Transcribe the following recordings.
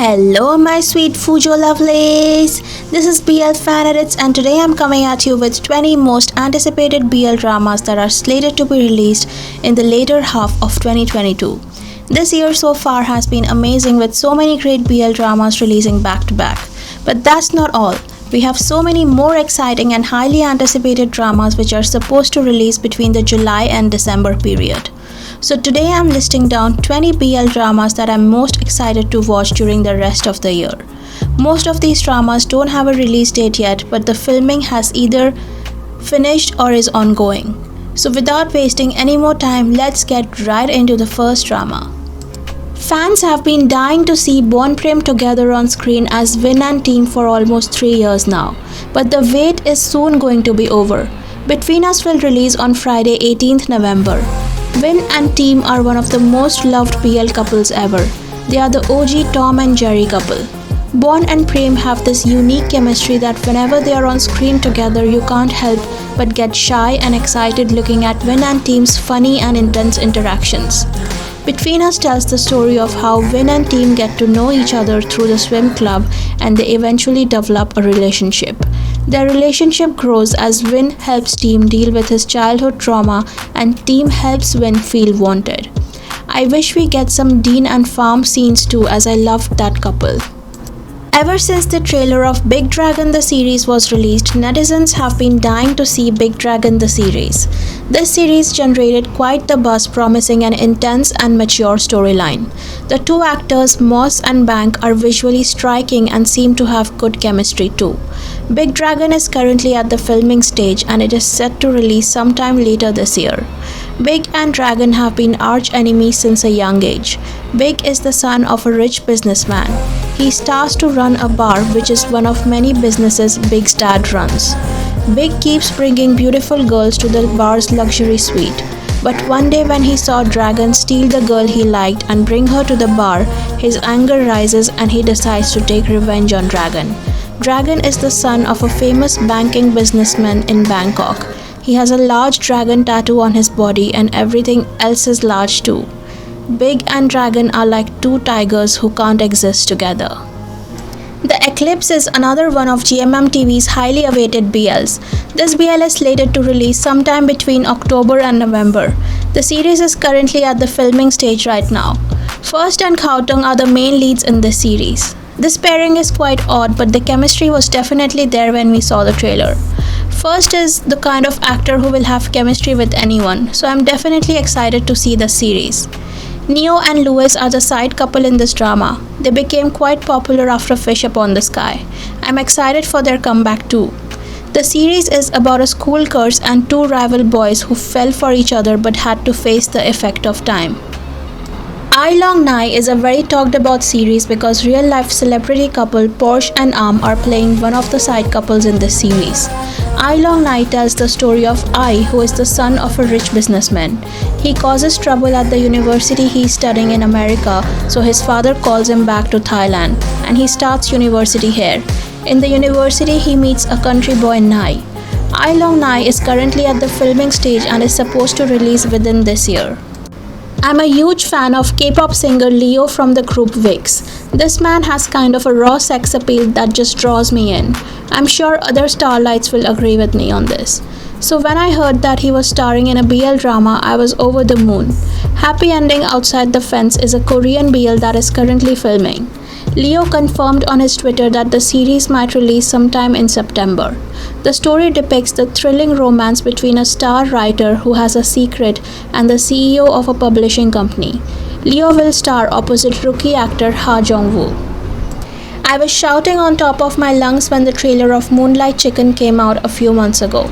Hello my sweet Fujo lovelies! This is BLFANEDITS and today I'm coming at you with 20 most anticipated BL dramas that are slated to be released in the later half of 2022. This year so far has been amazing with so many great BL dramas releasing back to back. But that's not all. We have so many more exciting and highly anticipated dramas which are supposed to release between the July and December period. So today I'm listing down 20 BL dramas that I'm most excited to watch during the rest of the year. Most of these dramas don't have a release date yet, but the filming has either finished or is ongoing. So without wasting any more time, let's get right into the first drama. Fans have been dying to see Born Prem together on screen as Vin and team for almost 3 years now, but the wait is soon going to be over. Between Us will release on Friday 18th November. Vin and team are one of the most loved BL couples ever. They are the OG Tom and Jerry couple. Born and Prem have this unique chemistry that whenever they are on screen together you can't help but get shy and excited looking at Vin and team's funny and intense interactions. Between Us tells the story of how Vin and team get to know each other through the swim club and they eventually develop a relationship. Their relationship grows as Vin helps team deal with his childhood trauma and team helps Vin feel wanted. I wish we get some Dean and farm scenes too, as I loved that couple. Ever since the trailer of Big Dragon the series was released, netizens have been dying to see Big Dragon the series. This series generated quite the buzz, promising an intense and mature storyline. The two actors, Moss and Bank, are visually striking and seem to have good chemistry too. Big Dragon is currently at the filming stage and it is set to release sometime later this year. Big and Dragon have been arch enemies since a young age. Big is the son of a rich businessman. He starts to run a bar, which is one of many businesses Big's dad runs. Big keeps bringing beautiful girls to the bar's luxury suite. But one day when he saw Dragon steal the girl he liked and bring her to the bar, his anger rises and he decides to take revenge on Dragon. Dragon is the son of a famous banking businessman in Bangkok. He has a large dragon tattoo on his body and everything else is large too. Big and Dragon are like two tigers who can't exist together. The Eclipse is another one of GMM TV's highly awaited BLs. This BL is slated to release sometime between October and November. The series is currently at the filming stage right now. First and Khao-tung are the main leads in this series. This pairing is quite odd, but the chemistry was definitely there when we saw the trailer. First is the kind of actor who will have chemistry with anyone, so I'm definitely excited to see the series. Neo and Louis are the side couple in this drama. They became quite popular after Fish Upon the Sky. I'm excited for their comeback too. The series is about a school curse and two rival boys who fell for each other but had to face the effect of time. I Long Nhai is a very talked about series because real life celebrity couple Porsche and Arm are playing one of the side couples in this series. I Long Nhai tells the story of I, who is the son of a rich businessman. He causes trouble at the university he is studying in America, so his father calls him back to Thailand and he starts university here. In the university he meets a country boy Nhai. I Long Nhai is currently at the filming stage and is supposed to release within this year. I'm a huge fan of K-pop singer Leo from the group VIKI. This man has kind of a raw sex appeal that just draws me in. I'm sure other starlights will agree with me on this. So when I heard that he was starring in a BL drama, I was over the moon. Happy Ending Outside the Fence is a Korean BL that is currently filming. Leo confirmed on his Twitter that the series might release sometime in September. The story depicts the thrilling romance between a star writer who has a secret and the CEO of a publishing company. Leo will star opposite rookie actor Ha Jong-woo. I was shouting on top of my lungs when the trailer of Moonlight Chicken came out a few months ago.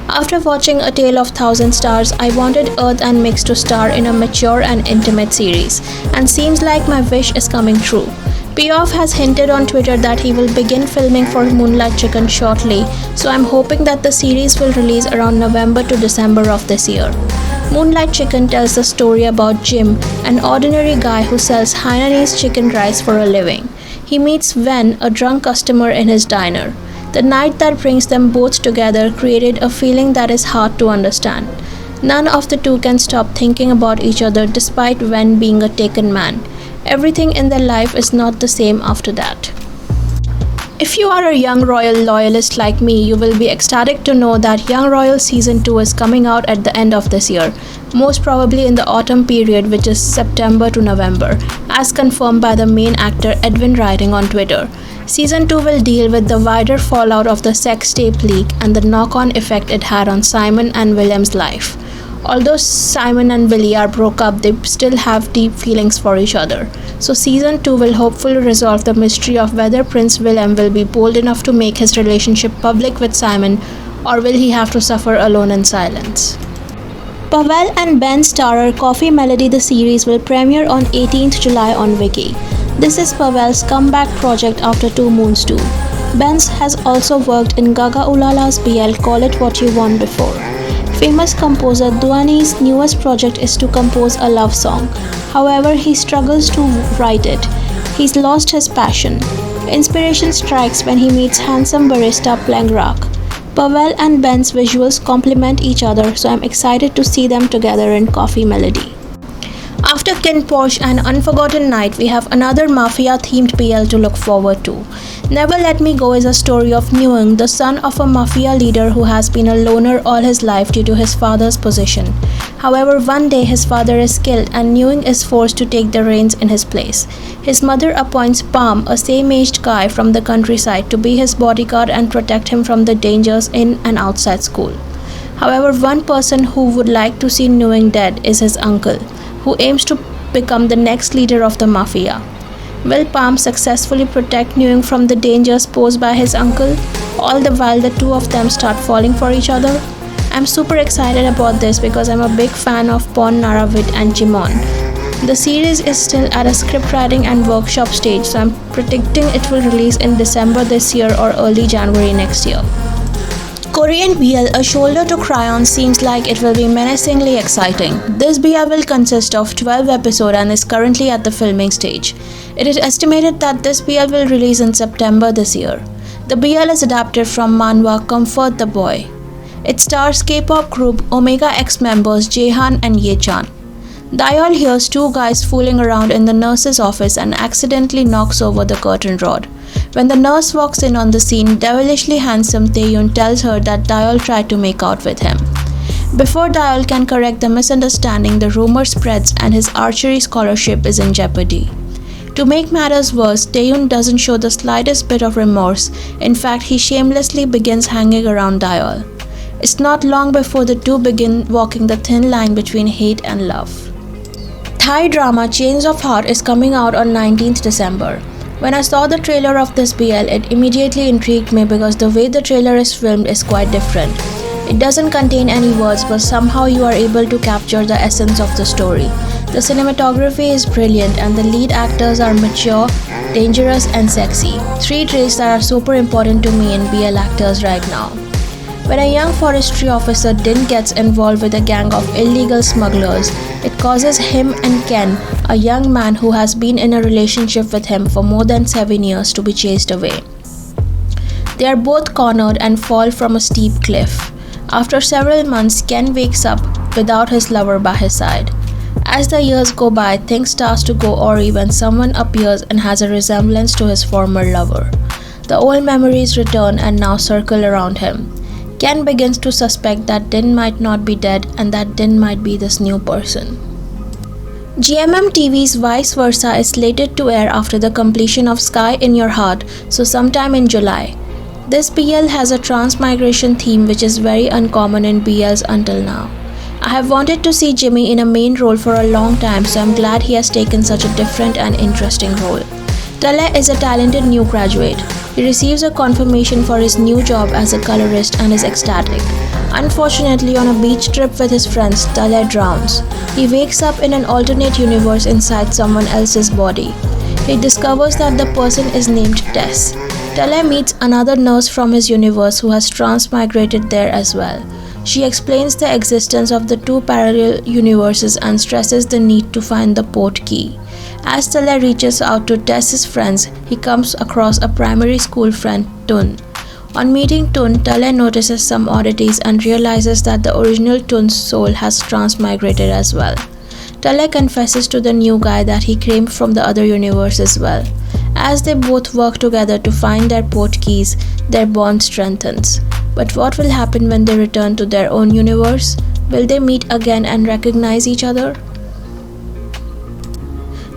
After watching A Tale of Thousand Stars, I wanted Earth and Mix to star in a mature and intimate series, and seems like my wish is coming true. Payoff has hinted on Twitter that he will begin filming for Moonlight Chicken shortly, so I'm hoping that the series will release around November to December of this year. Moonlight Chicken tells the story about Jim, an ordinary guy who sells Hainanese chicken rice for a living. He meets Wen, a drunk customer in his diner. The night that brings them both together created a feeling that is hard to understand. None of the two can stop thinking about each other despite Wen being a taken man. Everything in their life is not the same after that. If you are a Young Royal loyalist like me, you will be ecstatic to know that Young Royal Season 2 is coming out at the end of this year, most probably in the autumn period, which is September to November, as confirmed by the main actor Edwin writing on Twitter. Season 2 will deal with the wider fallout of the sex tape leak and the knock-on effect it had on Simon and William's life. Although Simon and Willie are broke up, they still have deep feelings for each other. So Season 2 will hopefully resolve the mystery of whether Prince William will be bold enough to make his relationship public with Simon, or will he have to suffer alone in silence. Pavel and Ben starrer Coffee Melody the series will premiere on 18th July on VIKI. This is Pavel's comeback project after 2 Moons 2. Ben's has also worked in Gaga Ulala's BL Call It What You Want before. Famous composer Duani's newest project is to compose a love song. However, he struggles to write it. He's lost his passion. Inspiration strikes when he meets handsome barista Fahlanruk. Pavel and Ben's visuals complement each other, so I'm excited to see them together in Coffee Melody. After Kin Porsche and Unforgotten Night, we have another mafia-themed BL to look forward to. Never Let Me Go is a story of Nguyen, the son of a mafia leader who has been a loner all his life due to his father's position. However, one day his father is killed and Nguyen is forced to take the reins in his place. His mother appoints Palm, a same-aged guy from the countryside, to be his bodyguard and protect him from the dangers in and outside school. However, one person who would like to see Nguyen dead is his uncle, who aims to become the next leader of the mafia. Will Palm successfully protect Nguyen from the dangers posed by his uncle? All the while the two of them start falling for each other? I'm super excited about this because I'm a big fan of Pon Naravit and Jimon. The series is still at a scriptwriting and workshop stage, so I'm predicting it will release in December this year or early January next year. Korean BL A Shoulder to Cry On seems like it will be menacingly exciting. This BL will consist of 12 episodes and is currently at the filming stage. It is estimated that this BL will release in September this year. The BL is adapted from manhwa Comfort the Boy. It stars K-pop group Omega X members Jaehan and Yechan. Dayol hears two guys fooling around in the nurse's office and accidentally knocks over the curtain rod. When the nurse walks in on the scene, devilishly handsome Taeyun tells her that Dayol tried to make out with him. Before Dayol can correct the misunderstanding, the rumor spreads and his archery scholarship is in jeopardy. To make matters worse, Taeyun doesn't show the slightest bit of remorse. In fact, he shamelessly begins hanging around Dayol. It's not long before the two begin walking the thin line between hate and love. Thai drama Chains of Heart is coming out on 19th December. When I saw the trailer of this BL, it immediately intrigued me because the way the trailer is filmed is quite different. It doesn't contain any words, but somehow you are able to capture the essence of the story. The cinematography is brilliant and the lead actors are mature, dangerous and sexy. 3 traits that are super important to me in BL actors right now. When a young forestry officer Din gets involved with a gang of illegal smugglers, it causes him and Ken, a young man who has been in a relationship with him for more than 7 years, to be chased away. They are both cornered and fall from a steep cliff. After several months, Ken wakes up without his lover by his side. As the years go by, things start to go awry when someone appears and has a resemblance to his former lover. The old memories return and now circle around him. Ken begins to suspect that Din might not be dead and that Din might be this new person. GMM TV's Vice Versa is slated to air after the completion of Sky in Your Heart, so sometime in July. This BL has a transmigration theme which is very uncommon in BLs until now. I have wanted to see Jimmy in a main role for a long time, so I'm glad he has taken such a different and interesting role. Tale is a talented new graduate. He receives a confirmation for his new job as a colorist and is ecstatic. Unfortunately, on a beach trip with his friends, Tale drowns. He wakes up in an alternate universe inside someone else's body. He discovers that the person is named Tess. Tale meets another nurse from his universe who has transmigrated there as well. She explains the existence of the 2 parallel universes and stresses the need to find the port key. As Tale reaches out to Tess's friends, he comes across a primary school friend, Tun. On meeting Tun, Tale notices some oddities and realizes that the original Tun's soul has transmigrated as well. Tale confesses to the new guy that he came from the other universe as well. As they both work together to find their port keys, their bond strengthens. But what will happen when they return to their own universe? Will they meet again and recognize each other?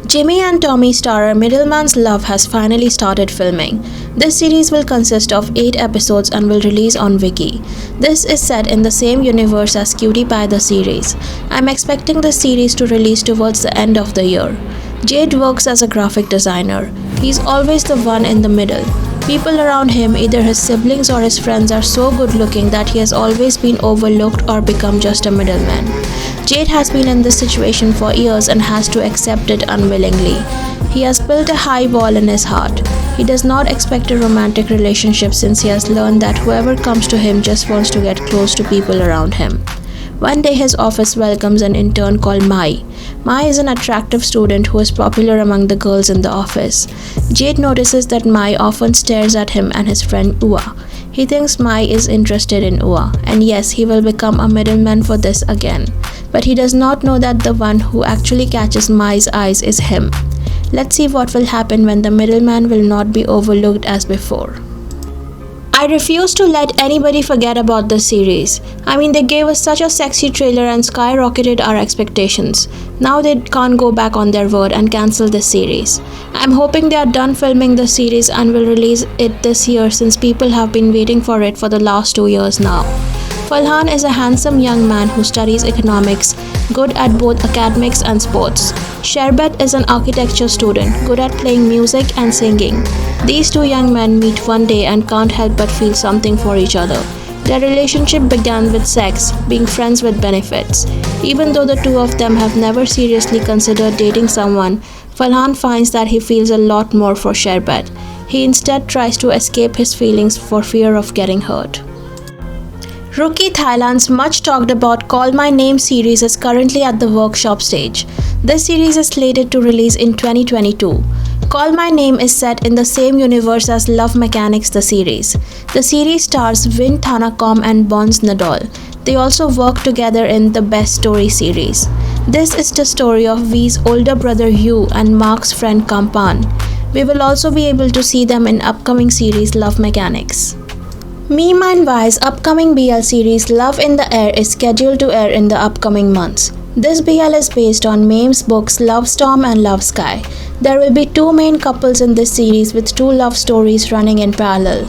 Jimmy and Tommy starrer Middleman's Love has finally started filming. This series will consist of 8 episodes and will release on VIKI. This is set in the same universe as Cutie Pie the series. I'm expecting this series to release towards the end of the year. Jade works as a graphic designer. He's always the one in the middle. People around him, either his siblings or his friends, are so good looking that he has always been overlooked or become just a middleman. Jade has been in this situation for years and has to accept it unwillingly. He has built a high wall in his heart. He does not expect a romantic relationship since he has learned that whoever comes to him just wants to get close to people around him. One day his office welcomes an intern called Nhai. Nhai is an attractive student who is popular among the girls in the office. Jade notices that Nhai often stares at him and his friend Ua. He thinks Nhai is interested in Ua, and yes, he will become a middleman for this again. But he does not know that the one who actually catches Nhai's eyes is him. Let's see what will happen when the middleman will not be overlooked as before. I refuse to let anybody forget about this series. I mean, they gave us such a sexy trailer and skyrocketed our expectations. Now they can't go back on their word and cancel this series. I'm hoping they are done filming the series and will release it this year since people have been waiting for it for the last 2 years now. Fahlan is a handsome young man who studies economics, good at both academics and sports. Sherbet is an architecture student, good at playing music and singing. These 2 young men meet one day and can't help but feel something for each other. Their relationship began with sex, being friends with benefits. Even though the 2 of them have never seriously considered dating someone, Fahlan finds that he feels a lot more for Sherbet. He instead tries to escape his feelings for fear of getting hurt. Rookie Thailand's much talked about Call My Name series is currently at the workshop stage. This series is slated to release in 2022. Call My Name is set in the same universe as Love Mechanics the series. The series stars Vin Thanakom and Bons Nadol. They also work together in the Best Story series. This is the story of V's older brother Hugh and Mark's friend Kampan. We will also be able to see them in upcoming series Love Mechanics. Meme and Vi's upcoming BL series Love in the Air is scheduled to air in the upcoming months. This BL is based on Meme's books Love Storm and Love Sky. There will be 2 main couples in this series with 2 love stories running in parallel.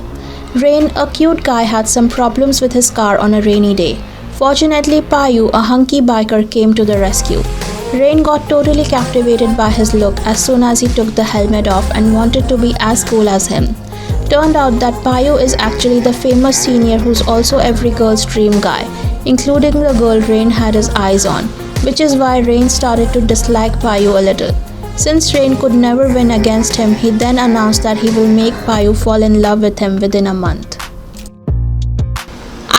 Rain, a cute guy, had some problems with his car on a rainy day. Fortunately, Payu, a hunky biker, came to the rescue. Rain got totally captivated by his look as soon as he took the helmet off and wanted to be as cool as him. Turned out that Payu is actually the famous senior who's also every girl's dream guy, including the girl Rain had his eyes on, which is why Rain started to dislike Payu a little. Since Rain could never win against him, he then announced that he will make Payu fall in love with him within a month.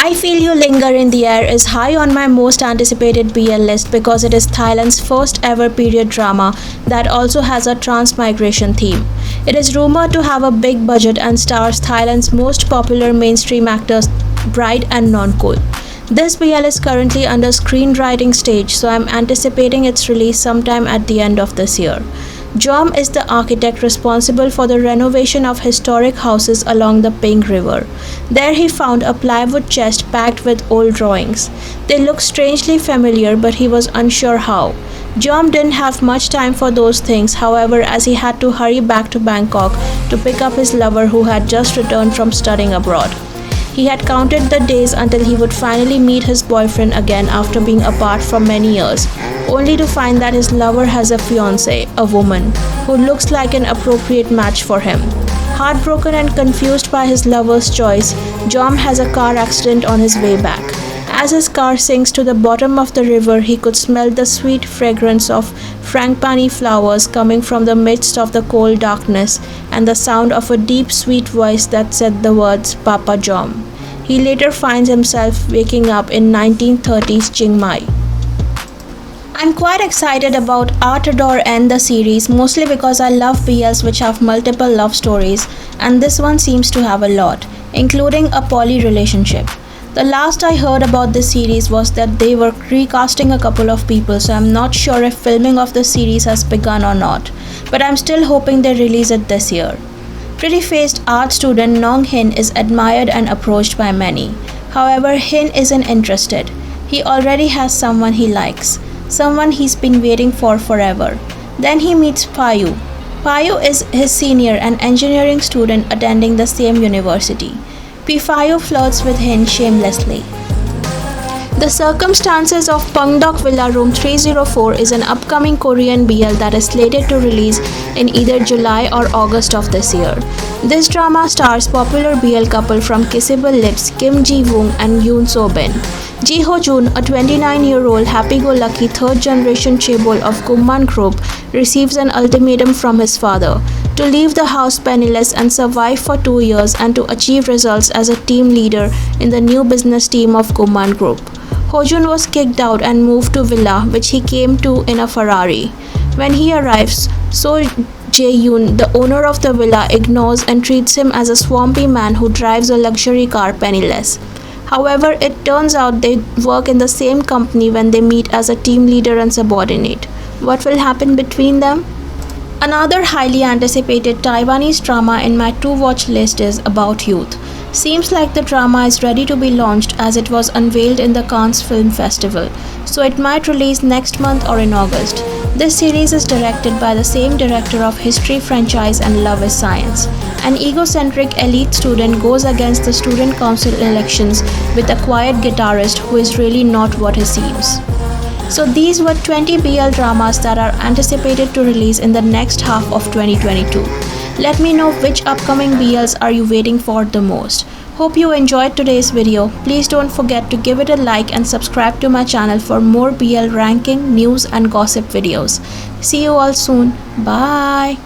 I Feel You Linger in the Air is high on my most anticipated BL list because it is Thailand's first ever period drama that also has a transmigration theme. It is rumored to have a big budget and stars Thailand's most popular mainstream actors, bright and non-cool. This BL is currently under screenwriting stage, so I'm anticipating its release sometime at the end of this year. Jom is the architect responsible for the renovation of historic houses along the Pink River. There he found a plywood chest packed with old drawings. They looked strangely familiar, but he was unsure how. Jom didn't have much time for those things, however, as he had to hurry back to Bangkok to pick up his lover who had just returned from studying abroad. He had counted the days until he would finally meet his boyfriend again after being apart for many years, only to find that his lover has a fiancée, a woman, who looks like an appropriate match for him. Heartbroken and confused by his lover's choice, Jom has a car accident on his way back. As his car sinks to the bottom of the river, he could smell the sweet fragrance of frangipani flowers coming from the midst of the cold darkness and the sound of a deep sweet voice that said the words Papa Jom. He later finds himself waking up in 1930s Chiang Mai. I'm quite excited about Art Adore End the series, mostly because I love BLs which have multiple love stories, and this one seems to have a lot, including a poly relationship. The last I heard about this series was that they were recasting a couple of people, so I'm not sure if filming of the series has begun or not, but I'm still hoping they release it this year. Pretty-faced art student Nong Hin is admired and approached by many. However, Hin isn't interested. He already has someone he likes, someone he's been waiting for forever. Then he meets Payu. Payu is his senior, an engineering student attending the same university. Payu flirts with Hin shamelessly. The Circumstances of Pangdok Villa Room 304 is an upcoming Korean BL that is slated to release in either July or August of this year. This drama stars popular BL couple from Kissable Lips, Kim Ji-woong and Yoon So-bin. Ji Ho-jun, a 29-year-old happy-go-lucky third-generation chaebol of Gumman Group, receives an ultimatum from his father to leave the house penniless and survive for 2 years and to achieve results as a team leader in the new business team of Gumman Group. Ho-jun was kicked out and moved to Villa, which he came to in a Ferrari. When he arrives, So Jae-yoon, the owner of the villa, ignores and treats him as a swampy man who drives a luxury car penniless. However, it turns out they work in the same company when they meet as a team leader and subordinate. What will happen between them? Another highly anticipated Taiwanese drama in my to-watch list is About Youth. Seems like the drama is ready to be launched as it was unveiled in the Cannes Film Festival, so it might release next month or in August. This series is directed by the same director of History franchise and Love is Science. An egocentric elite student goes against the student council elections with a quiet guitarist who is really not what he seems. So these were 20 BL dramas that are anticipated to release in the next half of 2022. Let me know which upcoming BLs are you waiting for the most. Hope you enjoyed today's video. Please don't forget to give it a like and subscribe to my channel for more BL ranking, news and gossip videos. See you all soon. Bye.